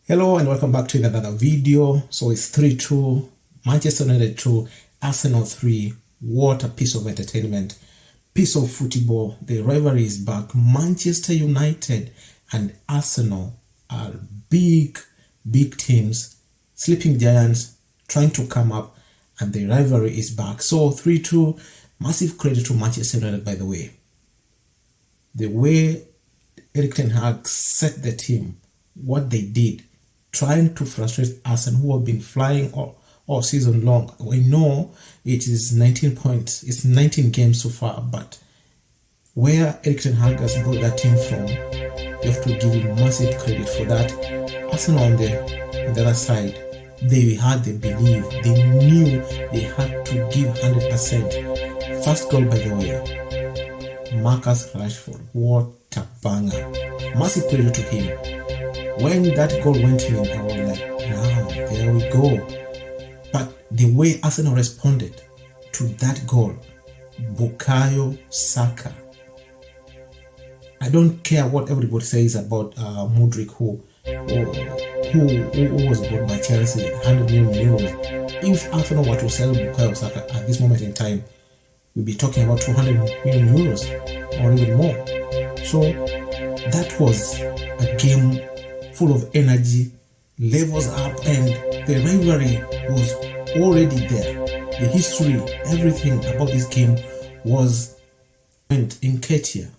Hello and welcome back to another video. So it's 3-2, Manchester United 2, Arsenal 3. What a piece of entertainment, piece of football. The rivalry is back. Manchester United and Arsenal are big teams, sleeping giants trying to come up, and the rivalry is back. So 3-2, massive credit to Manchester United, by the way. The way Erik ten Hag set the team, what they did, trying to frustrate Arsenal, who have been flying all season long. We know it is 19 points, it's 19 games so far, but where Erik ten Hag has brought that team from, you have to give him massive credit for that. Arsenal on the other side, they had the belief, they knew they had to give 100%. First goal, by the way, Marcus Rashford, what a banger. Massive credit to him. When that goal went in, I was like, now, there we go. But the way Arsenal responded to that goal, Bukayo Saka. I don't care what everybody says about Mudryk, who was bought by Chelsea, 100 million euros. If Arsenal were to sell Bukayo Saka at this moment in time, we'll be talking about 200 million euros or even more. So that was a game full of energy, levels up, and the rivalry was already there. The history, everything about this game was in Nketiah.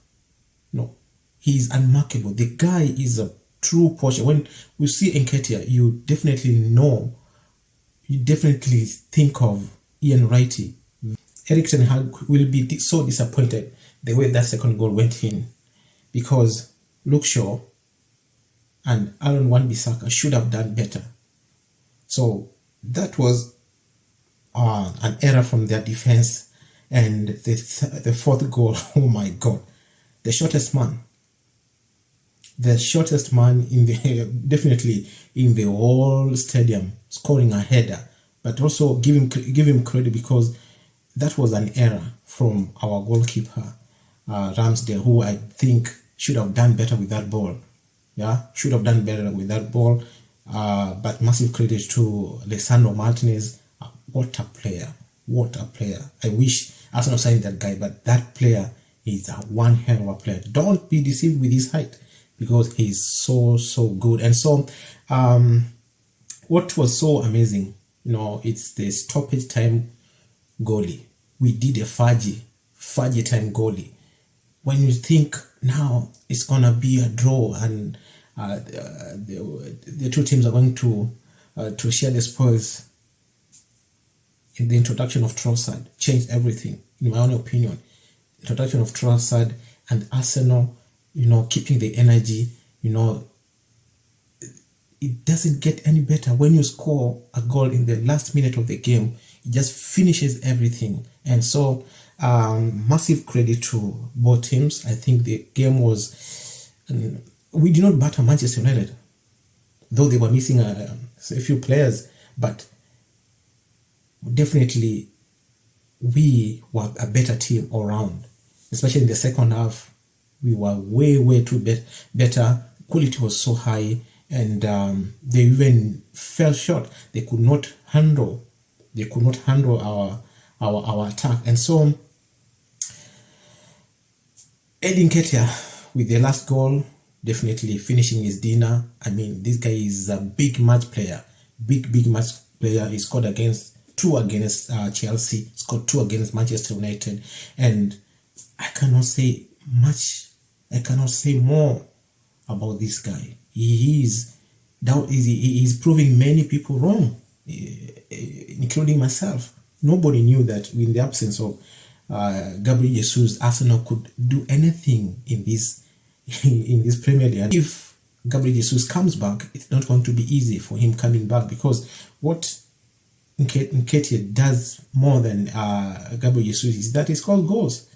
No, he's unmarkable. The guy is a true Porsche. When we see Nketiah, you definitely think of Ian Wrighty. Erik ten Hag will be so disappointed the way that second goal went in, because Luke Shaw and Aaron Wan-Bissaka should have done better. So that was an error from their defense. And the fourth goal, oh my God, the shortest man in the definitely in the whole stadium, scoring a header. But also give him credit, because that was an error from our goalkeeper Ramsdale, who I think should have done better with that ball. Should have done better with that ball. But massive credit to Lisandro Martinez. What a player. What a player. I wish Arsenal signed that guy, but that player is a one hell of a player. Don't be deceived with his height, because he's so good. And so what was so amazing, it's the stoppage time goalie. We did a Fudgy time goalie. When you think now it's gonna be a draw and the two teams are going to share the spoils, in the introduction of Trossard changed everything, in my own opinion. Introduction of Trossard and Arsenal, keeping the energy, it doesn't get any better. When you score a goal in the last minute of the game, it just finishes everything. And so massive credit to both teams. I think the game was, we did not batter Manchester United, though they were missing a few players, but definitely we were a better team all round. Especially in the second half, we were way too better. Quality was so high, and they even fell short. They could not handle our attack. And so Eddie Nketiah with the last goal, definitely finishing his dinner. I mean, this guy is a big match player. Big match player. He scored two against Chelsea, scored 2 against Manchester United. And I cannot say much. I cannot say more about this guy. He is proving many people wrong, including myself. Nobody knew that in the absence of Gabriel Jesus, Arsenal could do anything in this Premier League. And if Gabriel Jesus comes back, it's not going to be easy for him coming back, because what Nketiah does more than Gabriel Jesus is that he scores goals.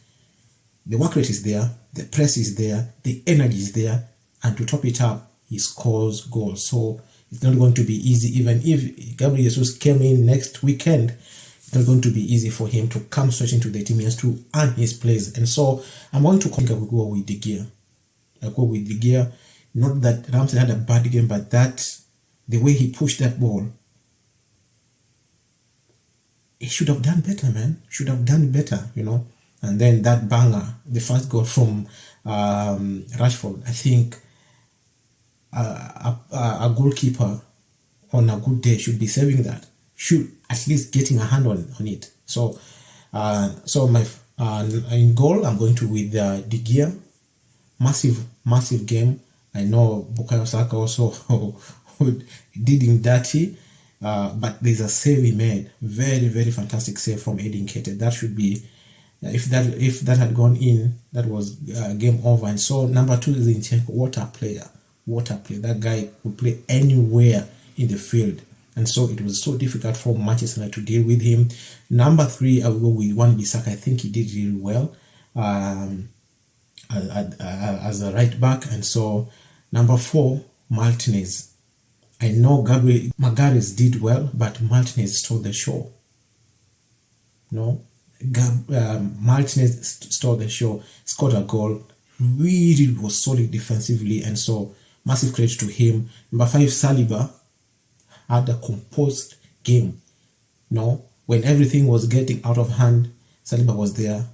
The work rate is there, the press is there, the energy is there, and to top it up, he scores goals. So it's not going to be easy. Even if Gabriel Jesus came in next weekend, it's not going to be easy for him to come straight into the team. He has to earn his place. And so I'm going to go with De Gea. I go with De Gea. Not that Ramsey had a bad game, but that the way he pushed that ball, he should have done better, man. Should have done better, you know. And then that banger, the first goal from Rashford, I think a goalkeeper on a good day should be saving that, should at least getting a hand on it. So my in goal, I'm going to with De Gea. Massive game. I know Bukayo Saka also did him dirty, but there's a save he made, very fantastic save from Eddie Nketiah. That should be, if that had gone in, that was game over. And so number 2 is Zinchenko. What a player. That guy could play anywhere in the field, and so it was so difficult for Manchester United to deal with him. Number 3, I will go with Wan-Bissaka. I think he did really well as a right back. And so number 4, Martinez. I know Gabriel Magalhaes did well, but Martinez stole the show. No, Martinez stole the show, scored a goal, really was solid defensively, and so massive credit to him. Number 5, Saliba had a composed game. No, when everything was getting out of hand, Saliba was there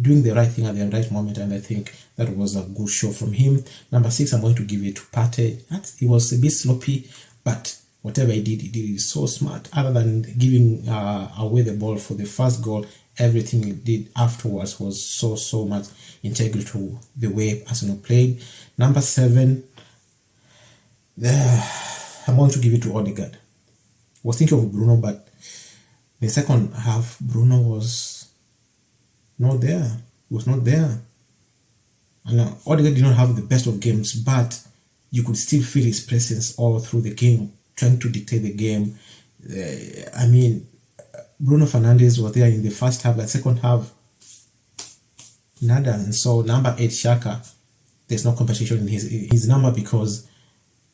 doing the right thing at the right moment, and I think that was a good show from him. Number 6, I'm going to give it to Partey. He was a bit sloppy, but whatever he did it so smart. Other than giving away the ball for the first goal, everything he did afterwards was so much integral to the way Arsenal played. Number 7, I'm going to give it to Odegaard. I was thinking of Bruno, but the second half, Bruno was not there. He was not there. And Odegaard did not have the best of games, but you could still feel his presence all through the game, trying to dictate the game. I mean, Bruno Fernandes was there in the first half, but second half, nada. And so number 8, Xhaka, there's no competition in his number, because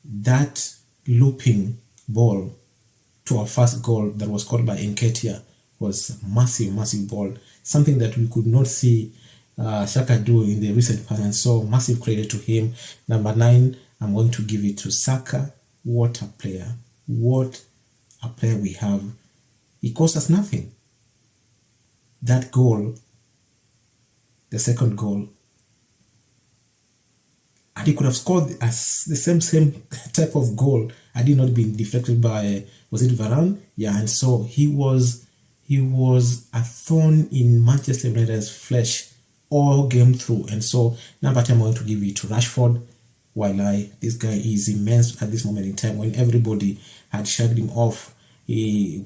that looping ball to our first goal that was scored by Nketiah was massive ball, something that we could not see Xhaka do in the recent past, and so massive credit to him. Number 9, I'm going to give it to Saka. What a player we have. It cost us nothing. That goal, the second goal, and he could have scored as the same type of goal had he not been deflected by, was it Varane? Yeah, and so he was a thorn in Manchester United's flesh all game through. And so number 10, I'm going to give it to Rashford. This guy is immense at this moment in time, when everybody had shrugged him off. He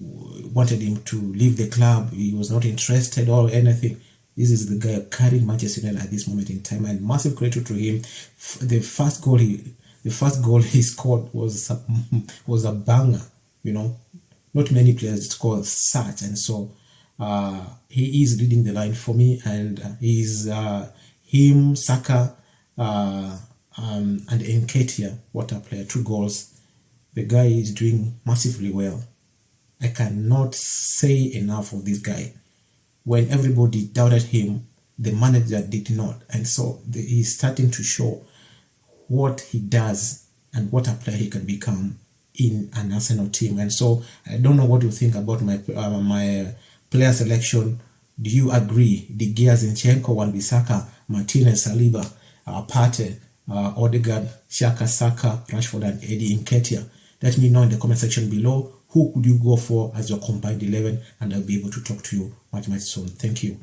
wanted him to leave the club. He was not interested or anything. This is the guy carrying Manchester United at this moment in time, and massive credit to him. The first goal he scored was a banger. You know, not many players score such, and so he is leading the line for me. And he's him, Saka, and Nketiah. What a player! 2 goals. The guy is doing massively well. I cannot say enough of this guy. When everybody doubted him, the manager did not. And so he's starting to show what he does and what a player he can become in an Arsenal team. And so I don't know what you think about my player selection. Do you agree? De Gea, Zinchenko, Wan-Bissaka, Martinez, Saliba, Partey, Odegaard, Xhaka, Saka, Rashford, and Eddie Nketiah? Let me know in the comment section below. Who could you go for as your combined 11? And I'll be able to talk to you much soon. Thank you.